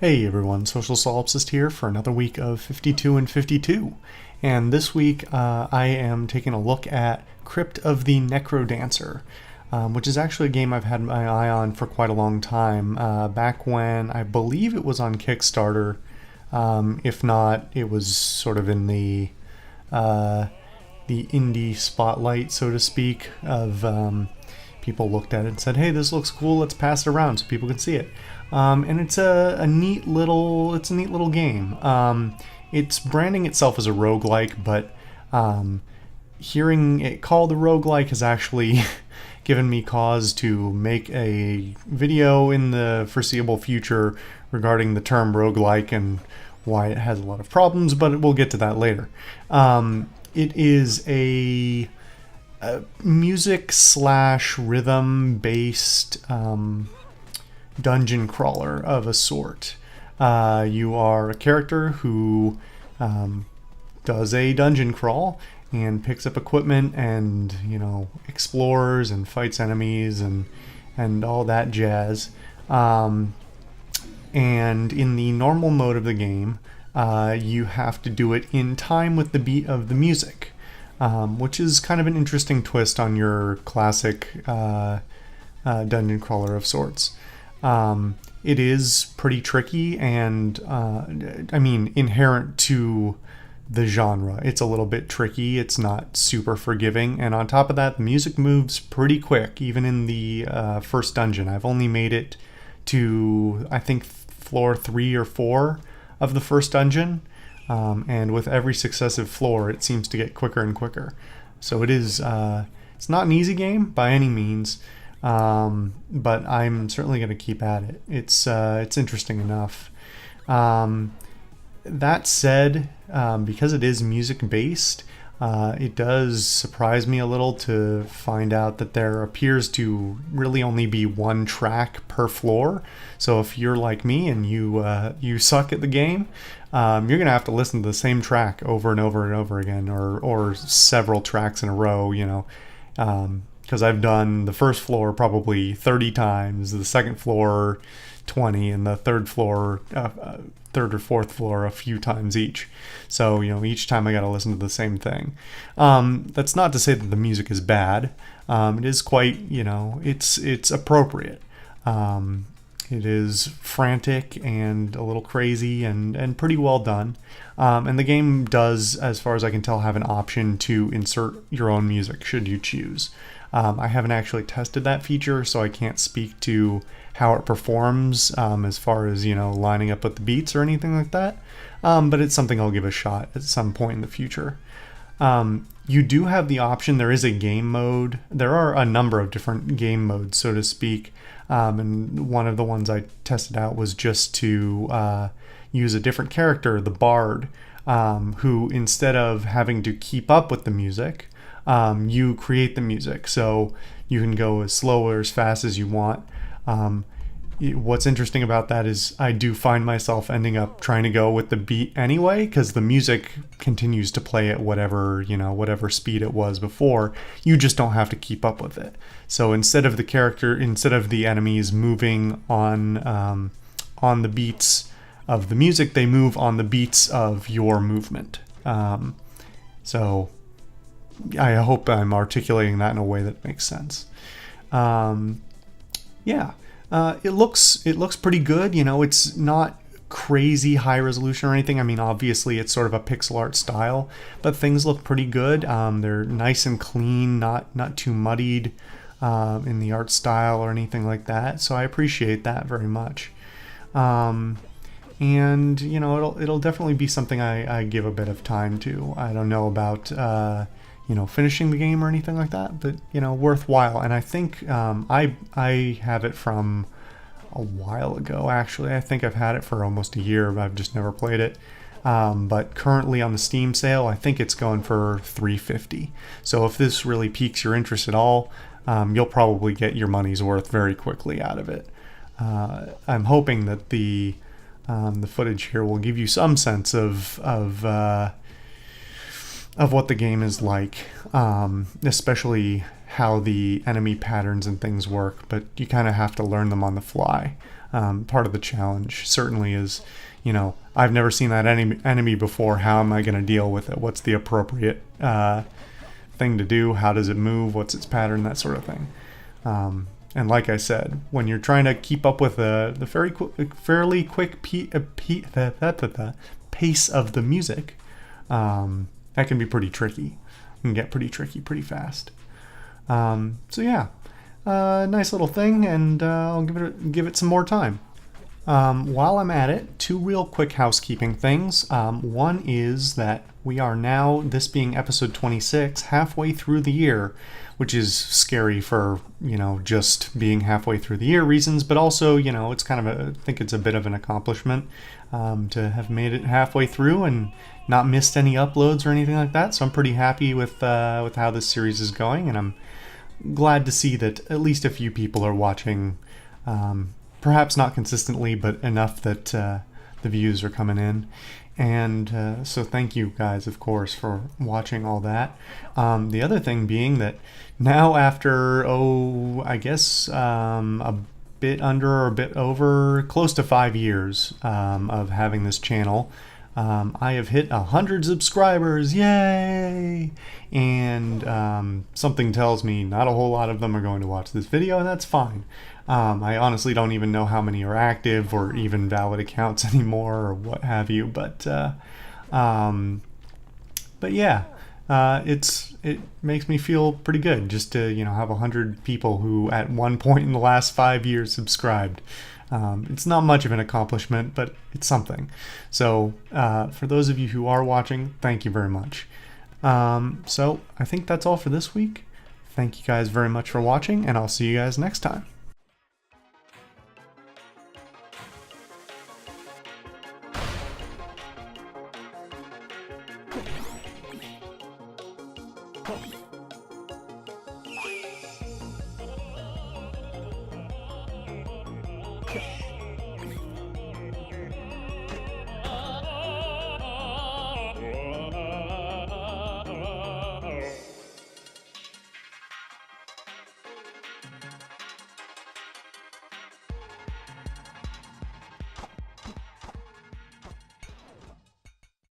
Hey everyone, Social Solipsist here for another week of 52 and 52. And this week I am taking a look at Crypt of the Necrodancer, which is actually a game I've had my eye on for quite a long time, back when I believe it was on Kickstarter. If not, it was sort of in the indie spotlight, so to speak, of people looked at it and said, hey, this looks cool, let's pass it around so people can see it. And it's a neat little game. It's branding itself as a roguelike, but hearing it called a roguelike has actually given me cause to make a video in the foreseeable future regarding the term roguelike and why it has a lot of problems, but we'll get to that later. It is a music / rhythm based dungeon crawler of a sort. You are a character who does a dungeon crawl and picks up equipment and, explores and fights enemies and all that jazz. And in the normal mode of the game, you have to do it in time with the beat of the music, which is kind of an interesting twist on your classic dungeon crawler of sorts. It is pretty tricky and, inherent to the genre. It's a little bit tricky. It's not super forgiving. And on top of that, the music moves pretty quick, even in the first dungeon. I've only made it to, I think, floor 3 or 4 of the first dungeon. And with every successive floor, it seems to get quicker and quicker. So it is, it's not an easy game by any means. But I'm certainly going to keep at it. It's interesting enough. That said, because it is music based, it does surprise me a little to find out that there appears to really only be one track per floor. So if you're like me and you suck at the game, you're going to have to listen to the same track over and over and over again, or several tracks in a row, because I've done the first floor probably 30 times, the second floor 20, and the third or fourth floor a few times each. So, each time I got to listen to the same thing. That's not to say that the music is bad. It is quite, it's appropriate. It is frantic and a little crazy and pretty well done. And the game does, as far as I can tell, have an option to insert your own music should you choose. I haven't actually tested that feature, so I can't speak to how it performs as far as, lining up with the beats or anything like that. But it's something I'll give a shot at some point in the future. You do have the option, there is a game mode. There are a number of different game modes, so to speak. And one of the ones I tested out was just to use a different character, the Bard, who instead of having to keep up with the music, you create the music, so you can go as slow or as fast as you want. What's interesting about that is I do find myself ending up trying to go with the beat anyway, because the music continues to play at whatever speed it was before. You just don't have to keep up with it. So instead of the enemies moving on the beats of the music, they move on the beats of your movement. So I hope I'm articulating that in a way that makes sense. It looks pretty good. It's not crazy high resolution or anything. Obviously it's sort of a pixel art style, but things look pretty good. They're nice and clean, not too muddied in the art style or anything like that. So I appreciate that very much. And it'll definitely be something I give a bit of time to. I don't know about finishing the game or anything like that, but worthwhile. And I think I have it from a while ago, actually. I think I've had it for almost a year, but I've just never played it. But currently on the Steam sale, I think it's going for $3.50. So if this really piques your interest at all, you'll probably get your money's worth very quickly out of it. I'm hoping that the footage here will give you some sense of what the game is like, especially how the enemy patterns and things work, but you kind of have to learn them on the fly. Part of the challenge certainly is, you know, I've never seen that enemy before. How am I going to deal with it? What's the appropriate thing to do? How does it move? What's its pattern? That sort of thing. And like I said, when you're trying to keep up with the fairly quick pace of the music, that can be pretty tricky. It can get pretty tricky pretty fast. So yeah, nice little thing, and I'll give it some more time. While I'm at it, two real quick housekeeping things. One is that we are now, this being episode 26, halfway through the year, which is scary for, you know, just being halfway through the year reasons, but also, you know, it's kind of I think it's a bit of an accomplishment to have made it halfway through and not missed any uploads or anything like that. So I'm pretty happy with how this series is going, and I'm glad to see that at least a few people are watching. Perhaps not consistently, but enough that the views are coming in. And so thank you guys, of course, for watching all that. The other thing being that now after, I guess a bit under or a bit over, close to 5 years of having this channel, I have hit 100 subscribers, yay! And something tells me not a whole lot of them are going to watch this video, and that's fine. I honestly don't even know how many are active or even valid accounts anymore or what have you, but yeah, it makes me feel pretty good just to, you know, have 100 people who at one point in the last 5 years subscribed. It's not much of an accomplishment, but it's something. So for those of you who are watching, thank you very much. So I think that's all for this week. Thank you guys very much for watching, and I'll see you guys next time. Okay.